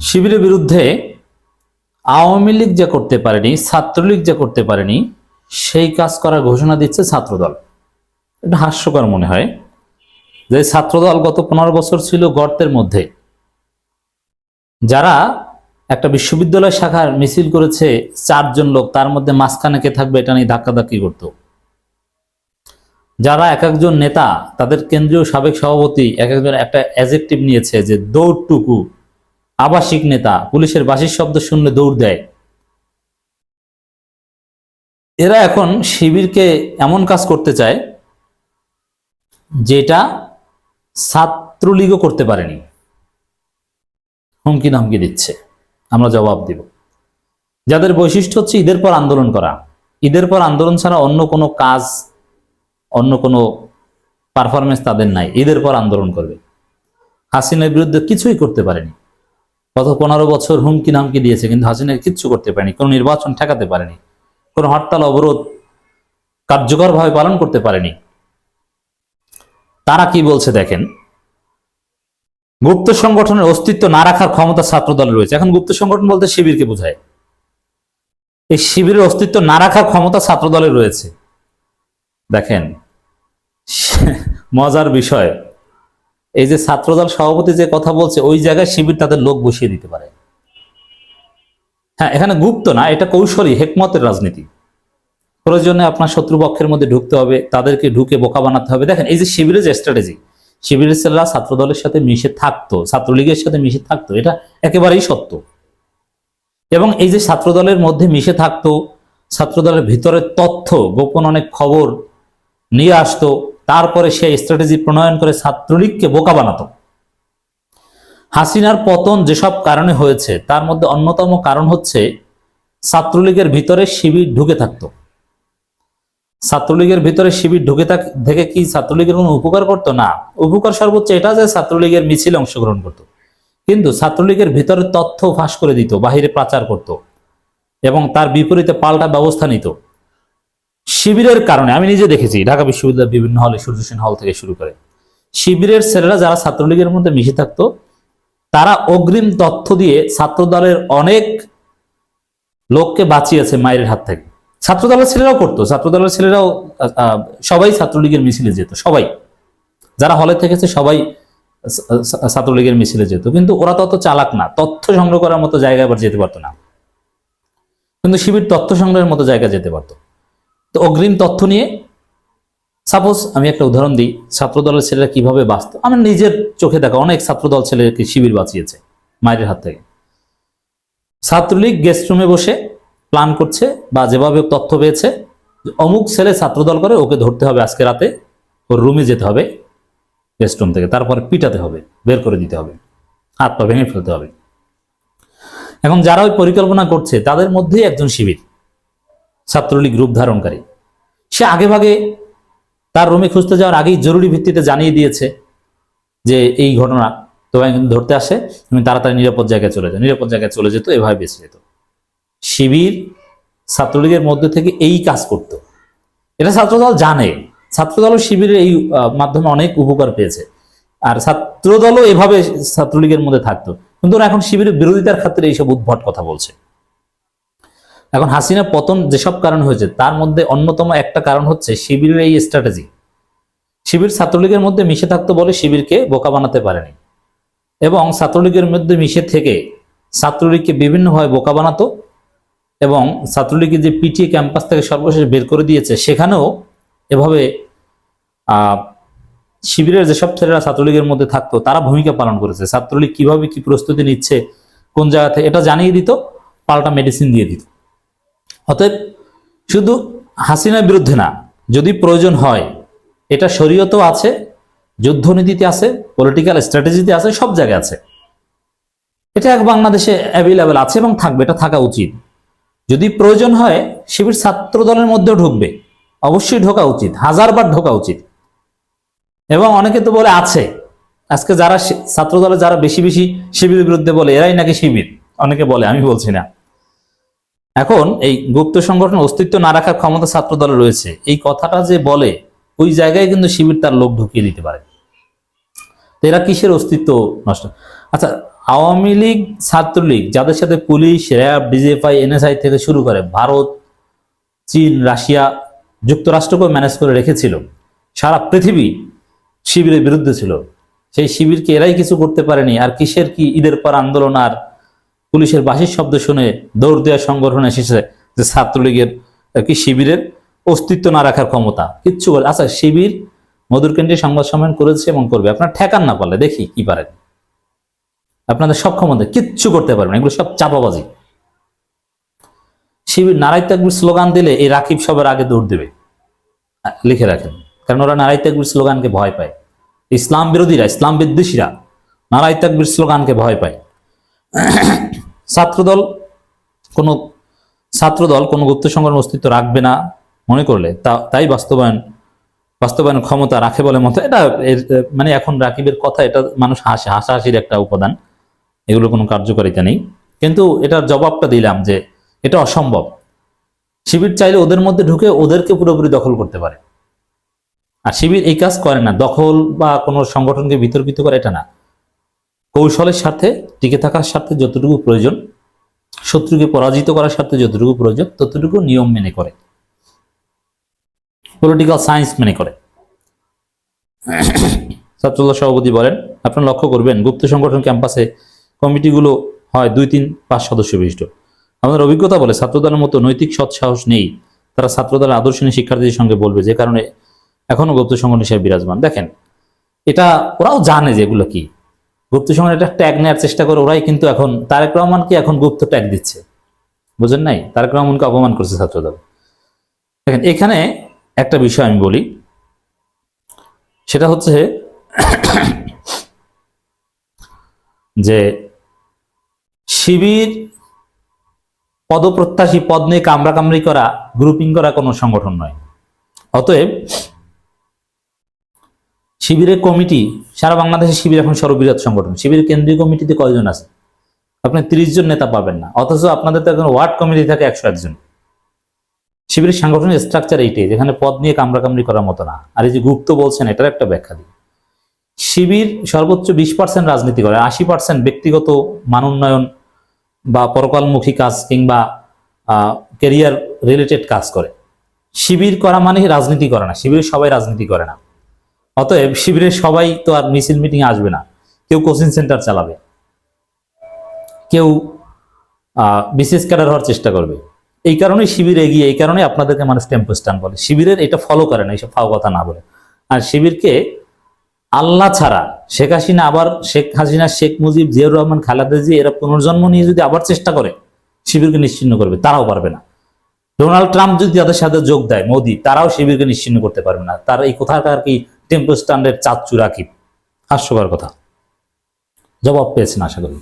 শিবিরের বিরুদ্ধে আওয়ামী লীগ যা করতে পারেনি, ছাত্রলীগ যা করতে পারেনি, সেই কাজ করার ঘোষণা দিচ্ছে ছাত্রদল। এটা হাস্যকর মনে হয় যে ছাত্রদল গত 15 বছর ছিল গর্তের মধ্যে। যারা একটা বিশ্ববিদ্যালয় শাখার মিছিল করেছে 4 জন লোক, তার মধ্যে মাঝখানে কে থাকবে এটা নিয়ে ধাক্কাধাক্কি করত। যারা এক একজন নেতা, তাদের কেন্দ্রীয় সাবেক সভাপতি এক একজন একটা অ্যাডজেক্টিভ নিয়েছে যে দৌড়টুকু, আবাসিক নেতা, পুলিশের বাঁশির শব্দ শুনলে দৌড় দেয়। এরা এখন শিবিরকে এমন কাজ করতে চায় যেটা ছাত্রলীগও করতে পারেনি। হুমকি ধামকি দিচ্ছে, আমরা জবাব দিব। যাদের বৈশিষ্ট্য হচ্ছে ঈদের পর আন্দোলন করা, ঈদের পর আন্দোলন ছাড়া অন্য কোনো কাজ, অন্য কোনো পারফরমেন্স তাদের নাই। ঈদের পর আন্দোলন করবে। হাসিনার বিরুদ্ধে কিছুই করতে পারেনি। গত 15 বছর হুমকি নামকি দিয়েছে, কিন্তু হাসিনাকে কিচ্ছু করতে পারেনি। কোনো নির্বাচন ঠেকাতে পারেনি, কোনো হরতাল অবরোধ কার্যকরভাবে পালন করতে পারেনি। তারা কি বলছে দেখেন, গুপ্ত সংগঠনের অস্তিত্ব না রাখার ক্ষমতা ছাত্র দলের রয়েছে। এখন গুপ্ত সংগঠন বলতে শিবিরকে বোঝায়। এই শিবিরের অস্তিত্ব না রাখার ক্ষমতা ছাত্র দলের রয়েছে। দেখেন মজার বিষয়, এই যে ছাত্রদল সভাপতি যে কথা বলছে, ওই জায়গায় শিবির তাদের লোক বসিয়ে দিতে পারে। হ্যাঁ, এখানে গুপ্ত না, এটা কৌশলী হেকমতের রাজনীতি। প্রয়োজনে আপনার শত্রুপক্ষের মধ্যে ঢুকতে হবে, তাদেরকে ঢুকে বোকা বানাতে হবে। দেখেন এই যে শিবিরের যে স্ট্র্যাটেজি, শিবিরের ছেলেরা ছাত্র দলের সাথে মিশে থাকতো, ছাত্রলীগের সাথে মিশে থাকতো, এটা একেবারেই সত্য। এবং এই যে ছাত্র দলের মধ্যে মিশে থাকতো, ছাত্র দলের ভিতরে তথ্য, গোপন অনেক খবর নিয়ে আসতো, তারপরে সেই স্ট্র্যাটেজি প্রণয়ন করে ছাত্রলীগকে বোকা বানাতো। হাসিনার পতন যেসব কারণে হয়েছে, তার মধ্যে অন্যতম কারণ হচ্ছে ছাত্রলীগের ভিতরে শিবির ঢুকে থাকতো। ছাত্রলীগের ভিতরে শিবির ঢুকে থেকে কি ছাত্রলীগের কোনো উপকার করতো? না। উপকার সর্বোচ্চ এটা যে ছাত্রলীগের মিছিলে অংশগ্রহণ করত, কিন্তু ছাত্রলীগের ভিতরে তথ্য ফাঁস করে দিত, বাহিরে পাচার করত এবং তার বিপরীতে পাল্টা ব্যবস্থা নিত। শিবিরের কারণে আমি নিজে দেখেছি, ঢাকা বিশ্ববিদ্যালয়ের বিভিন্ন হলে, সূর্য সেন হল থেকে শুরু করে, শিবিরের ছেলেরা যারা ছাত্রলীগের মধ্যে মিশে থাকতো, তারা অগ্রিম তথ্য দিয়ে ছাত্র দলের অনেক লোককে বাঁচিয়েছে মায়ের হাত থেকে। ছাত্রদলের ছেলেরাও করতো, ছাত্রদলের ছেলেরাও সবাই ছাত্রলীগের মিছিলে যেত, সবাই যারা হলে থেকেছে সবাই ছাত্রলীগের মিছিলে যেত। কিন্তু ওরা তত চালাক না, তথ্য সংগ্রহ করার মতো জায়গায় আবার যেতে পারতো না। কিন্তু শিবির তথ্য সংগ্রহের মতো জায়গায় যেতে পারতো। তো অগ্রিম তথ্য নিয়ে, সাপোজ আমি একটা উদাহরণ দিই, ছাত্রদলের ছেলেরা কিভাবে বাঁচত। আমার নিজের চোখে দেখা অনেক ছাত্রদল ছেলেকে শিবির বাঁচিয়েছে মায়ের হাত থেকে। ছাত্রলীগ গেস্ট রুমে বসে প্ল্যান করছে, বা যেভাবে তথ্য পেয়েছে, অমুক ছেলে ছাত্রদল করে, ওকে ধরতে হবে আজকে রাতে, ওর রুমে যেতে হবে গেস্ট রুম থেকে, তারপর পিটাতে হবে, বের করে দিতে হবে, হাত পা ভেঙে ফেলতে হবে। এখন যারা ওই পরিকল্পনা করছে, তাদের মধ্যেই একজন শিবির, ছাত্রলীগ রূপ ধারণকারী। সে আগে ভাগে তার রুমে খুঁজতে যাওয়ার আগেই জরুরি ভিত্তিতে জানিয়ে দিয়েছে যে এই ঘটনা, তোমায় কিন্তু ধরতে আসে, তুমি তাড়াতাড়ি নিরাপদ জায়গায় চলে যাও। নিরাপদ জায়গায় চলে যেত, এভাবে বেঁচে যেত। শিবির ছাত্রলীগের মধ্যে থেকে এই কাজ করত। এটা ছাত্রদল জানে, ছাত্রদল শিবিরের এই মাধ্যমে অনেক উপকার পেয়েছে। আর ছাত্রদলও এভাবে ছাত্রলীগের মধ্যে থাকতো, কিন্তু এখন শিবিরের বিরোধিতার খাতিরে এইসব উদ্ভট কথা বলছে। এখন হাসিনা পতন যেসব কারণ হয়েছে, তার মধ্যে অন্যতম একটা কারণ হচ্ছে শিবিরের এই স্ট্র্যাটেজি। শিবির ছাত্রলীগের মধ্যে মিশে থাকতো বলে শিবিরকে বোকা বানাতে পারেনি, এবং ছাত্রলীগের মধ্যে মিশে থেকে ছাত্রলীগকে বিভিন্নভাবে বোকা বানাতো। এবং ছাত্রলীগের যে পিটিএ ক্যাম্পাস থেকে সর্বশেষ বের করে দিয়েছে, সেখানেও এভাবে শিবিরের যেসব ছেলেরা ছাত্রলীগের মধ্যে থাকতো, তারা ভূমিকা পালন করেছে। ছাত্রলীগ কিভাবে কি প্রস্তুতি নিচ্ছে, কোন জায়গা থেকে, এটা জানিয়ে দিত, পাল্টা মেডিসিন দিয়ে দিত। অতএব শুধু হাসিনার বিরুদ্ধে না, যদি প্রয়োজন হয়, এটা শরীয়তেও আছে, যুদ্ধনীতিতে আছে, পলিটিক্যাল স্ট্র্যাটেজিতে আছে, সব জায়গায় আছে। এটা এক বাংলাদেশে অ্যাভেলেবেল আছে এবং থাকবে, এটা থাকা উচিত। যদি প্রয়োজন হয় শিবির ছাত্র দলের মধ্যেও ঢুকবে, অবশ্যই ঢোকা উচিত, 1000 বার ঢোকা উচিত। এবং অনেকে তো বলে আছে, আজকে যারা ছাত্র দলে যারা বেশি বেশি শিবিরের বিরুদ্ধে বলে, এরাই নাকি শিবির, অনেকে বলে, আমি বলছি না। এখন এই গুপ্ত সংগঠন অস্তিত্ব না রাখার ক্ষমতা ছাত্র দলে রয়েছে, এই কথাটা যে বলে, ওই জায়গায় কিন্তু শিবির তার লোক ঢুকিয়ে দিতে পারে। এরা কিসের অস্তিত্ব নষ্ট? আচ্ছা, আওয়ামী লীগ, ছাত্রলীগ, যাদের সাথে পুলিশ, র্যাব, ডিজিএফআই, এনএসআই থেকে শুরু করে ভারত, চীন, রাশিয়া, যুক্তরাষ্ট্রকেও ম্যানেজ করে রেখেছিল, সারা পৃথিবী শিবিরের বিরুদ্ধে ছিল, সেই শিবিরকে এরাই কিছু করতে পারেনি। আর কিসের কি ঈদের পর আন্দোলন আর পুলিশের বাঁশির শব্দ শুনে দৌড় দেওয়ার সংগঠন এসেছে যে ছাত্রলীগের কি শিবিরের অস্তিত্ব না রাখার ক্ষমতা কিচ্ছু বলে। আচ্ছা, শিবির মধুরকেন্দ্রে সংবাদ সম্মেলন করেছে এবং করবে, আপনার ঠেকান না পারলে দেখি কি পারেন। আপনাদের সব ক্ষমতা কিচ্ছু করতে পারবেন, এগুলো সব চাপাবাজি। শিবির নারাই তাকবীর স্লোগান দিলে এই রাকিব সবার আগে দৌড় দেবে, লিখে রাখেন, কারণ ওরা নারাই তাকবীর স্লোগানকে ভয় পায়। ইসলাম বিরোধীরা, ইসলাম বিদ্বেষীরা নারাই তাকবীর স্লোগানকে ভয় পায়। ছাত্রদল কোনো গুপ্ত সংগঠনের অস্তিত্ব রাখবে না মনে করলে তাই বাস্তবায়ন ক্ষমতা রাখে বলে মতো, এটা মানে এখন রাকিবের কথা, এটা মানুষ হাসাহাসির একটা উপাদান, এগুলো কোনো কার্যকারিতা নেই। কিন্তু এটার জবাবটা দিলাম যে এটা অসম্ভব। শিবির চাইলে ওদের মধ্যে ঢুকে ওদেরকে পুরোপুরি দখল করতে পারে, আর শিবির এই কাজ করে না। দখল বা কোনো সংগঠনকে বিতর্কিত করে এটা না, কৌশলের সাথে টিকে থাকার স্বার্থে যতটুকু প্রয়োজন, শত্রুকে পরাজিত করার স্বার্থে যতটুকু প্রয়োজন ততটুকু নিয়ম মেনে করে, পলিটিক্যাল সায়েন্স মেনে করে। ছাত্রদল সভাপতি বলেন, আপনারা লক্ষ্য করবেন গুপ্ত সংগঠন ক্যাম্পাসে কমিটিগুলো হয় 2, 3, 5 সদস্য বিশিষ্ট। আমাদের অভিজ্ঞতা বলে ছাত্রদলের মতো নৈতিক সৎসাহস নেই তারা ছাত্রদলের আদর্শ নিয়ে শিক্ষার্থীদের সঙ্গে বলবে, যে কারণে এখনো গুপ্ত সংগঠন হিসেবে বিরাজমান। দেখেন, এটা ওরাও জানে যে এগুলো কি গুপ্ত সংগঠন, এটা ট্যাগ নেওয়ার চেষ্টা করে ওরাই, কিন্তু এখন তারেক রহমানকে এখন গুপ্ত ট্যাগ দিচ্ছে, বুঝেন নাই? তারেক রহমানকে অপমান করছে ছাত্রদল। দেখেন, এখানে একটা বিষয় আমি বলি, সেটা হচ্ছে যে শিবির পদপ্রত্যাশী, পদ নিয়ে কামড়াকামড়ি করা, গ্রুপিং করা কোনো সংগঠন নয়। অতএব শিবিরের কমিটি, সারা বাংলাদেশে শিবির এখন সর্ববৃহৎ সংগঠন। শিবিরের কেন্দ্রীয় কমিটিতে কয়জন আছে? আপনি 30 জন নেতা পাবেন না, অথচ আপনাদের তো এখন ওয়ার্ড কমিটি থাকে 101 জন। শিবিরের সাংগঠনিক স্ট্রাকচার এইটাই, যেখানে পদ নিয়ে কামড়াকামড়ি করার মতো না। আর এই যে গুপ্ত বলছেন, এটার একটা ব্যাখ্যা দিই। শিবির সর্বোচ্চ 20% রাজনীতি করে, 80% ব্যক্তিগত মান উন্নয়ন বা পরকালমুখী কাজ কিংবা ক্যারিয়ার রিলেটেড কাজ করে। শিবির করা মানে রাজনীতি করে না, শিবিরের সবাই রাজনীতি করে না। অতএব শিবিরের সবাই তো আর মিছিল মিটিং আসবে না, কেউ কোচিং সেন্টার চালাবে, কেউ বিসিএস ক্যাডার হওয়ার চেষ্টা করবে। এই কারণে শিবির এগিয়ে, এই কারণে আপনাদেরকে মানুষ টেম্পো স্ট্যান্ড বলে। শিবিরের এটা ফলো করে না, এইসব ফাও কথা না বলে। আর শিবিরকে আল্লাহ ছাড়া শেখ হাসিনা, আবার শেখ হাসিনা, শেখ মুজিব, জিয়াউর রহমান, খালেদা জিয়া এরা পুনর্জন্ম নিয়ে যদি আবার চেষ্টা করে শিবিরকে নিশ্চিহ্ন করবে, তারাও পারবে না। ডোনাল্ড ট্রাম্প যদি তাদের সাথে যোগ দেয়, মোদি, তারাও শিবিরকে নিশ্চিহ্ন করতে পারবে না। তার এই কোথাকার কি টেম্পো স্ট্যান্ডের চাচ্চু রাকিব, হাস্যকর কথা। জবাব পেয়েছেন আশা করি।